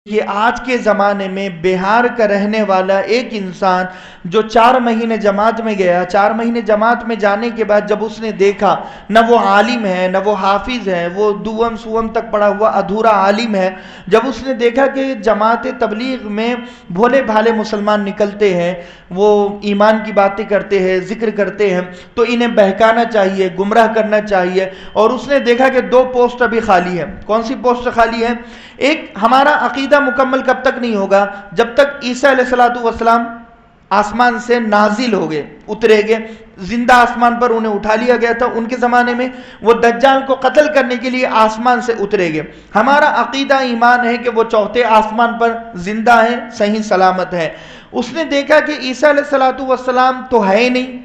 یہ آج کے زمانے میں بہار کا رہنے والا ایک انسان جو 4 مہینے جماعت میں گیا، 4 مہینے جماعت میں جانے کے بعد جب اس نے دیکھا نہ وہ عالم ہے نہ وہ حافظ ہے، وہ دوم سوم تک پڑھا ہوا ادھورا عالم ہے، جب اس نے دیکھا کہ جماعت تبلیغ میں بھولے بھالے مسلمان نکلتے ہیں، وہ ایمان کی باتیں کرتے ہیں، ذکر کرتے ہیں، تو انہیں بہکانا چاہیے، گمراہ کرنا چاہیے، اور اس نے دیکھا کہ 2 پوسٹ ابھی خالی ہے۔ کون سی پوسٹ خالی ہے؟ ایک، ہمارا عقیدہ مکمل کب تک نہیں ہوگا؟ جب تک عیسیٰ علیہ السلام آسمان سے نازل ہو گئے، اترے گئے، زندہ آسمان پر انہیں اٹھا لیا گیا تھا ان کے زمانے میں، وہ دجال کو قتل کرنے کے لیے آسمان سے اترے گئے۔ ہمارا عقیدہ ایمان ہے کہ وہ 4تھے آسمان پر زندہ ہے، صحیح سلامت ہے۔ اس نے دیکھا کہ عیسیٰ علیہ السلام تو ہے ہی نہیں،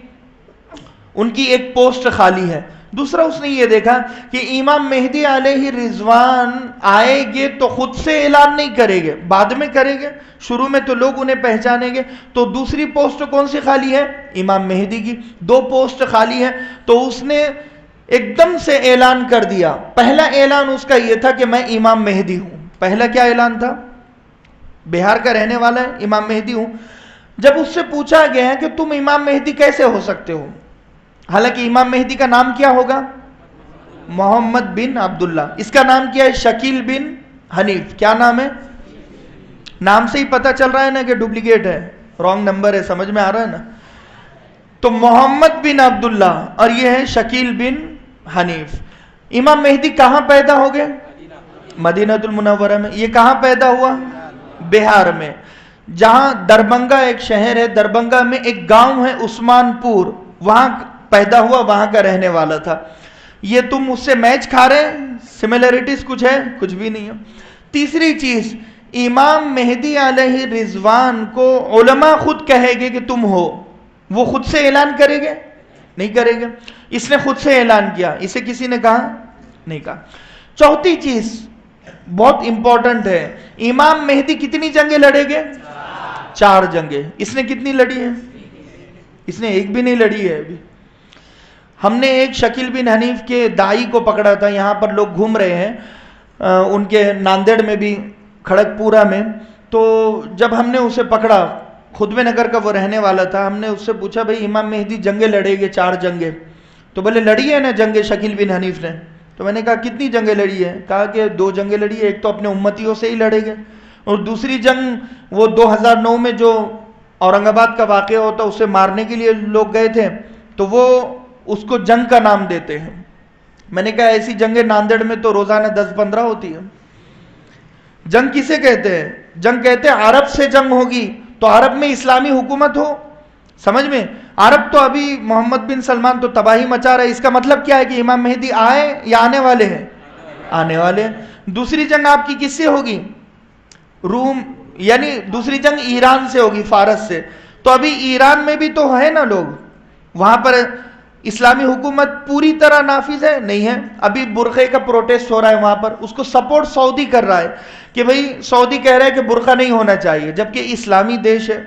ان کی ایک پوسٹ خالی ہے۔ دوسرا اس نے یہ دیکھا کہ امام مہدی علیہ رضوان آئے گے تو خود سے اعلان نہیں کریں گے، بعد میں کریں گے، شروع میں تو لوگ انہیں پہچانیں گے، تو دوسری پوسٹ کون سی خالی ہے؟ امام مہدی کی۔ 2 پوسٹ خالی ہے، تو اس نے ایک دم سے اعلان کر دیا۔ پہلا اعلان اس کا یہ تھا کہ میں امام مہدی ہوں۔ پہلا کیا اعلان تھا؟ بہار کا رہنے والا ہے، امام مہدی ہوں۔ جب اس سے پوچھا گیا کہ تم امام مہدی کیسے ہو سکتے ہو، حالانکہ امام مہدی کا نام کیا ہوگا؟ محمد بن عبداللہ۔ اس کا نام کیا ہے؟ شکیل بن حنیف۔ کیا نام ہے؟ نام سے ہی پتہ چل رہا ہے نا کہ ڈپلیکیٹ ہے، رانگ نمبر ہے، سمجھ میں آ رہا ہے نا؟ تو محمد بن عبداللہ اور یہ ہے شکیل بن حنیف۔ امام مہدی کہاں پیدا ہو گئے؟ مدینہ المنورہ میں۔ یہ کہاں پیدا ہوا؟ بہار میں، جہاں دربنگا ایک شہر ہے، دربنگا میں ایک گاؤں ہے عثمان پور، وہاں پیدا ہوا، وہاں کا رہنے والا تھا۔ یہ تم اس سے میچ کھا رہے ہیں؟ سملیرٹیز کچھ ہے؟ کچھ بھی نہیں ہے۔ تیسری چیز، امام مہدی علیہ رضوان کو علماء خود کہے گے کہ تم ہو، وہ خود سے اعلان کرے گے؟ نہیں کرے گے۔ اس نے خود سے اعلان کیا، اسے کسی نے کہا؟ نہیں کہا۔ چوتھی چیز بہت امپورٹنٹ ہے، امام مہدی کتنی جنگیں لڑے گے؟ 4 جنگیں۔ اس نے کتنی لڑی ہے؟ اس نے ایک بھی نہیں لڑی ہے ابھی۔ ہم نے ایک شکیل بن حنیف کے دائی کو پکڑا تھا، یہاں پر لوگ گھوم رہے ہیں، ان کے ناندیڑ میں بھی، کھڑک پورا میں، تو جب ہم نے اسے پکڑا، خدوے نگر کا وہ رہنے والا تھا، ہم نے اس سے پوچھا بھئی امام مہدی جنگیں لڑے گے 4 جنگیں، تو بولے لڑی ہے نا جنگیں شکیل بن حنیف نے؟ تو میں نے کہا کتنی جنگیں لڑی ہے؟ کہا کہ 2 جنگیں لڑی ہے، ایک تو اپنے امتیوں سے ہی لڑے گے، اور دوسری جنگ وہ 2009 میں جو اورنگ آباد کا واقعہ ہوتا اسے مارنے کے لیے لوگ گئے تھے، تو وہ اس کو جنگ کا نام دیتے ہیں۔ میں نے کہا ایسی جنگیں ناندیڑ میں تو روزانہ 10-15 ہوتی ہے۔ جنگ کسے کہتے ہیں؟ جنگ کہتے ہیں عرب سے جنگ ہوگی تو عرب میں اسلامی حکومت ہو، سمجھ میں؟ عرب تو ابھی محمد بن سلمان تو تباہی مچا رہا ہے، اس کا مطلب کیا ہے کہ امام مہدی آئے یا آنے والے ہیں؟ آنے والے ہیں۔ دوسری جنگ آپ کی کس سے ہوگی؟ روم، یعنی دوسری جنگ ایران سے ہوگی، فارس سے۔ تو ابھی ایران میں بھی تو ہے نا لوگ، وہاں پر اسلامی حکومت پوری طرح نافذ ہے؟ نہیں ہے۔ ابھی برقعے کا پروٹیسٹ ہو رہا ہے وہاں پر، اس کو سپورٹ سعودی کر رہا ہے کہ بھئی سعودی کہہ رہا ہے کہ برقع نہیں ہونا چاہیے، جبکہ اسلامی دیش ہے۔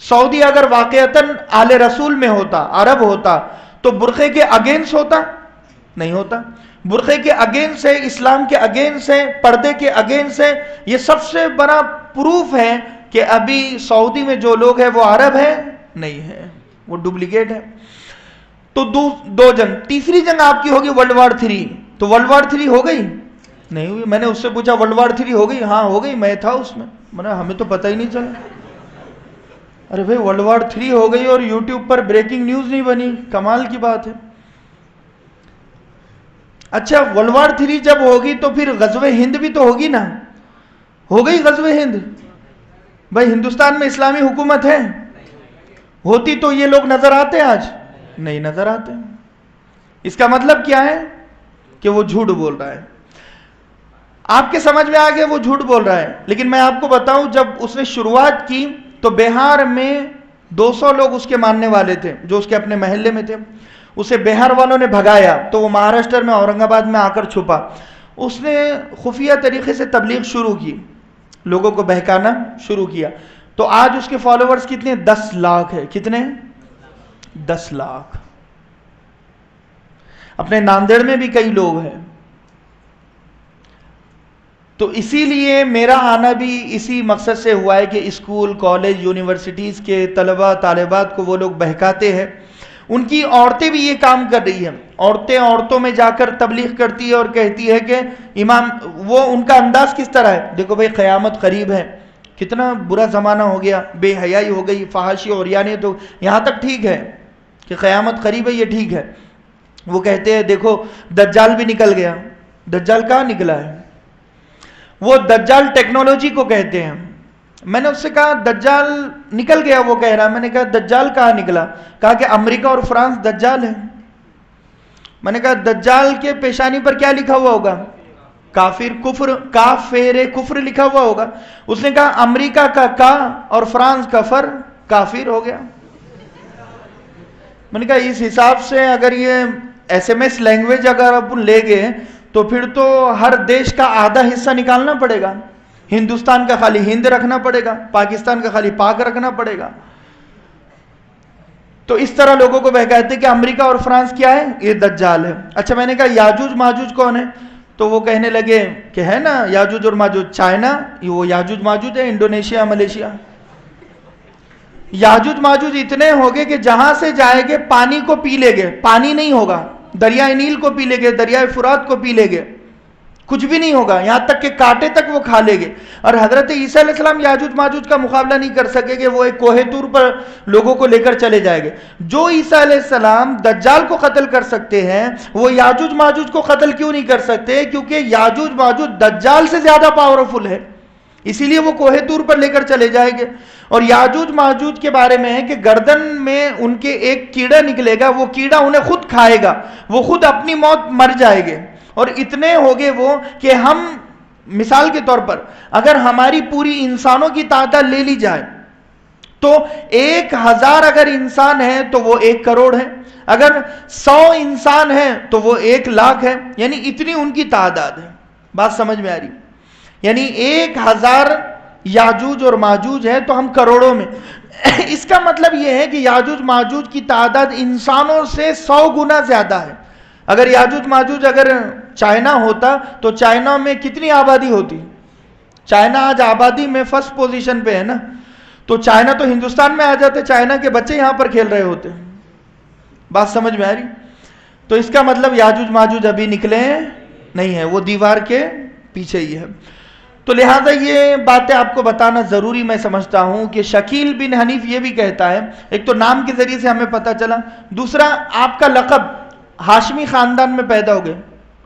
سعودی اگر واقعتاً آل رسول میں ہوتا، عرب ہوتا، تو برقعے کے اگینسٹ ہوتا؟ نہیں ہوتا۔ برقعے کے اگینسٹ ہے، اسلام کے اگینسٹ ہے، پردے کے اگینسٹ ہے۔ یہ سب سے بڑا پروف ہے کہ ابھی سعودی میں جو لوگ ہیں وہ عرب ہے نہیں ہے، وہ ڈپلیکیٹ ہے۔ تو 2 جنگ۔ تیسری جنگ آپ کی ہوگی ورلڈ وار 3۔ تو ورلڈ وار 3 ہو گئی؟ نہیں ہوئی۔ میں نے اس سے پوچھا ورلڈ وار 3 ہو گئی؟ ہاں ہو گئی، میں تھا اس میں۔ میں نے ہمیں تو پتہ ہی نہیں چلا۔ ارے بھائی ورلڈ وار 3 ہو گئی اور یوٹیوب پر بریکنگ نیوز نہیں بنی، کمال کی بات ہے۔ اچھا ورلڈ وار 3 جب ہوگی تو پھر غزوہ ہند بھی تو ہوگی نا؟ ہو گئی غزوہ ہند؟ بھائی ہندوستان میں اسلامی حکومت ہے؟ ہوتی تو یہ لوگ نظر آتے آج؟ نہیں نظر آتے۔ اس کا مطلب کیا ہے؟ کہ وہ جھوٹ بول رہا ہے۔ آپ کے سمجھ میں آگے وہ جھوٹ بول رہا ہے، لیکن میں آپ کو بتاؤں جب اس نے شروعات کی تو بہار میں 200 لوگ اس کے ماننے والے تھے جو اس کے اپنے محلے میں تھے۔ اسے بہار والوں نے بھگایا تو وہ مہاراشٹر میں اورنگ آباد میں آ کر چھپا۔ اس نے خفیہ طریقے سے تبلیغ شروع کی، لوگوں کو بہکانا شروع کیا، تو آج اس کے فالوورز کتنے؟ 10 لاکھ ہے۔ کتنے؟ 10 لاکھ۔ اپنے ناندیڑ میں بھی کئی لوگ ہیں۔ تو اسی لیے میرا آنا بھی اسی مقصد سے ہوا ہے کہ اسکول کالج یونیورسٹیز کے طلبہ طالبات کو وہ لوگ بہکاتے ہیں. ان کی عورتیں بھی یہ کام کر رہی ہیں. عورتیں عورتوں میں جا کر تبلیغ کرتی ہے اور کہتی ہے کہ امام، وہ ان کا انداز کس طرح ہے، دیکھو بھائی قیامت قریب ہے، کتنا برا زمانہ ہو گیا، بے حیائی ہو گئی، فحاشی اور یعنی تو یہاں تک ٹھیک ہے کہ قیامت قریب ہے، یہ ٹھیک ہے. وہ کہتے ہیں دیکھو دجال بھی نکل گیا. دجال کہاں نکلا ہے؟ وہ دجال ٹیکنالوجی کو کہتے ہیں. میں نے اس سے کہا دجال نکل گیا، وہ کہہ رہا. میں نے کہا دجال کہاں نکلا؟ کہا کہ امریکہ اور فرانس دجال ہے. میں نے کہا دجال کے پیشانی پر کیا لکھا ہوا ہوگا؟ کافر کفر، کافر کفر لکھا ہوا ہوگا. اس نے کہا امریکہ کا کا اور فرانس کا فر، کافر ہو گیا. میں نے کہا اس حساب سے اگر یہ SMS لینگویج اگر اپن لے گئے تو پھر تو ہر دیش کا آدھا حصہ نکالنا پڑے گا. ہندوستان کا خالی ہند رکھنا پڑے گا، پاکستان کا خالی پاک رکھنا پڑے گا. تو اس طرح لوگوں کو بہکاتے کہ امریکہ اور فرانس کیا ہے؟ یہ دجال ہے. اچھا میں نے کہا یاجوج ماجوج کون ہے؟ تو وہ کہنے لگے کہ ہے نا یاجوج اور ماجوج، چائنا وہ یاجوج ماجوج ہے، انڈونیشیا ملیشیا. یاجوج ماجوج اتنے ہوگے کہ جہاں سے جائے گے پانی کو پی لے گے، پانی نہیں ہوگا. دریائے نیل کو پی لے گے، دریائے فرات کو پی لے گے، کچھ بھی نہیں ہوگا، یہاں تک کہ کانٹے تک وہ کھا لے گے. اور حضرت عیسیٰ علیہ السلام یاجوج ماجوج کا مقابلہ نہیں کر سکے کہ وہ ایک کوہ طور پر لوگوں کو لے کر چلے جائیں گے. جو عیسیٰ علیہ السلام دجال کو قتل کر سکتے ہیں وہ یاجوج ماجوج کو قتل کیوں نہیں کر سکتے؟ کیونکہ یاجوج ماجوج دجال سے زیادہ پاورفل ہے، اسی لیے وہ کوہ طور پر لے کر چلے جائیں گے. اور یاجوج ماجوج کے بارے میں ہے کہ گردن میں ان کے ایک کیڑا نکلے گا، وہ کیڑا انہیں خود کھائے گا، وہ خود اپنی موت مر جائے گے. اور اتنے ہوگے وہ کہ ہم مثال کے طور پر اگر ہماری پوری انسانوں کی تعداد لے لی جائے تو 1000 اگر انسان ہیں تو وہ 1 کروڑ ہے، اگر 100 انسان ہیں تو وہ 1 لاکھ ہے. یعنی اتنی ان کی تعداد ہے. بات سمجھ میں آ رہی؟ یعنی 1000 یاجوج اور ماجوج ہے تو ہم کروڑوں میں. اس کا مطلب یہ ہے کہ یاجوج ماجوج کی تعداد انسانوں سے 100 گنا زیادہ ہے. اگر یاجوج ماجوج اگر چائنا ہوتا تو چائنا میں کتنی آبادی ہوتی؟ چائنا آج آبادی میں فرسٹ پوزیشن پہ ہے نا، تو چائنا تو ہندوستان میں آ جاتے، چائنا کے بچے یہاں پر کھیل رہے ہوتے. بات سمجھ میں آ رہی؟ تو اس کا مطلب یاجوج ماجوج ابھی نکلے نہیں ہیں، وہ دیوار کے پیچھے ہی ہے. تو لہٰذا یہ باتیں آپ کو بتانا ضروری میں سمجھتا ہوں کہ شکیل بن حنیف یہ بھی کہتا ہے، ایک تو نام کے ذریعے سے ہمیں پتہ چلا، دوسرا آپ کا لقب ہاشمی خاندان میں پیدا ہو گئے.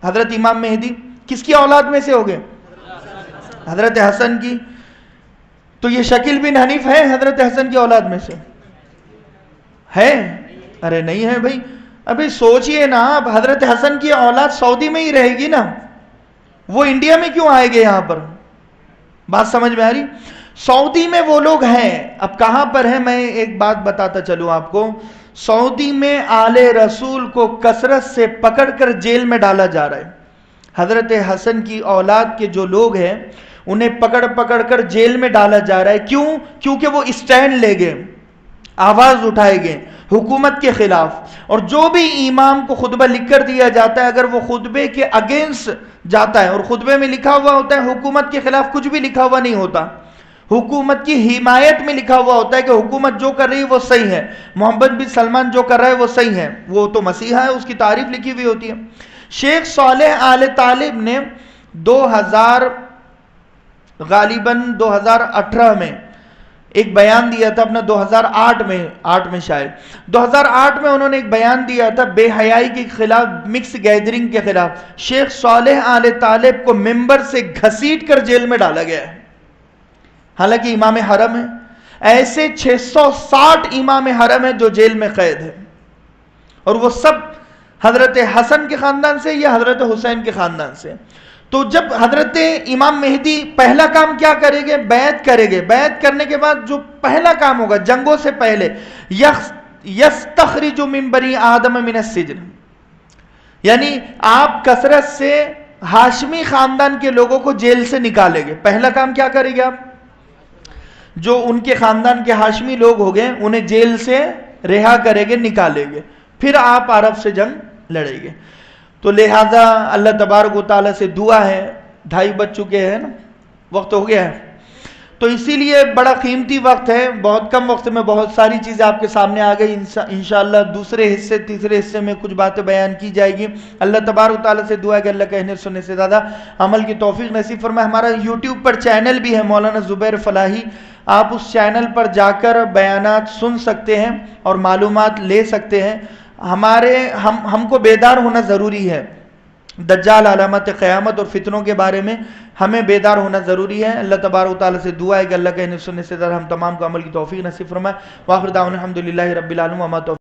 حضرت امام مہدی کس کی اولاد میں سے ہو گئے؟ حضرت حسن کی. تو یہ شکیل بن حنیف ہے حضرت حسن کی اولاد میں سے ہے؟ ارے نہیں ہے بھائی. ابھی سوچئے نا، اب حضرت حسن کی اولاد سعودی میں ہی رہے گی نا، وہ انڈیا میں کیوں آئے گے یہاں پر؟ بات سمجھ میں آ رہی؟ سعودی میں وہ لوگ ہیں، اب کہاں پر ہیں میں ایک بات بتاتا چلوں آپ کو. سعودی میں آل رسول کو کثرت سے پکڑ کر جیل میں ڈالا جا رہا ہے. حضرت حسن کی اولاد کے جو لوگ ہیں انہیں پکڑ پکڑ کر جیل میں ڈالا جا رہا ہے. کیوں؟ کیونکہ وہ اسٹینڈ لے گئے، آواز اٹھائے گئے حکومت کے خلاف. اور جو بھی امام کو خطبہ لکھ کر دیا جاتا ہے اگر وہ خطبے کے اگینسٹ جاتا ہے، اور خطبے میں لکھا ہوا ہوتا ہے حکومت کے خلاف، کچھ بھی لکھا ہوا نہیں ہوتا، حکومت کی حمایت میں لکھا ہوا ہوتا ہے کہ حکومت جو کر رہی ہے وہ صحیح ہے، محمد بن سلمان جو کر رہا ہے وہ صحیح ہے، وہ تو مسیحا ہے، اس کی تعریف لکھی ہوئی ہوتی ہے. شیخ صالح آل طالب نے 2018 میں ایک بیان دیا تھا اپنا، 2008 میں شاید 2008 میں انہوں نے ایک بیان دیا تھا بے حیائی کے خلاف، مکس گیدرنگ کے خلاف. شیخ صالح آل طالب کو ممبر سے گھسیٹ کر جیل میں ڈالا گیا ہے، حالانکہ امام حرم ہے. ایسے 660 امام حرم ہیں جو جیل میں قید ہیں، اور وہ سب حضرت حسن کے خاندان سے یا حضرت حسین کے خاندان سے. تو جب حضرت امام مہدی پہلا کام کیا کریں گے؟ بیعت کریں گے. بیعت کرنے کے بعد جو پہلا کام ہوگا جنگوں سے پہلے، یستخرج من بنی آدم من السجن، یعنی آپ کثرت سے ہاشمی خاندان کے لوگوں کو جیل سے نکالیں گے. پہلا کام کیا کریں گے آپ؟ جو ان کے خاندان کے ہاشمی لوگ ہو گئے انہیں جیل سے رہا کریں گے، نکالیں گے، پھر آپ عرب سے جنگ لڑیں گے. تو لہذا اللہ تبارک و تعالیٰ سے دعا ہے 2:30 بج چکے ہیں نا، وقت ہو گیا ہے، تو اسی لیے بڑا قیمتی وقت ہے، بہت کم وقت میں بہت ساری چیزیں آپ کے سامنے آ گئی. انشاءاللہ دوسرے حصے تیسرے حصے میں کچھ باتیں بیان کی جائے گی. اللہ تبارک و تعالیٰ سے دعا ہے کہ اللہ کہنے سننے سے زیادہ عمل کی توفیق نصیب فرمائے. ہمارا یوٹیوب پر چینل بھی ہے مولانا زبیر فلاحی، آپ اس چینل پر جا کر بیانات سن سکتے ہیں اور معلومات لے سکتے ہیں. ہم کو بیدار ہونا ضروری ہے، دجال، علامت قیامت اور فتنوں کے بارے میں ہمیں بیدار ہونا ضروری ہے. اللہ تبارک و تعالیٰ سے دعا ہے کہ اللہ کے سننے سے ہم تمام کو عمل کی توفیق نصیب فرمائے. وآخر دعوانا الحمدللہ رب العالمین وما توفیق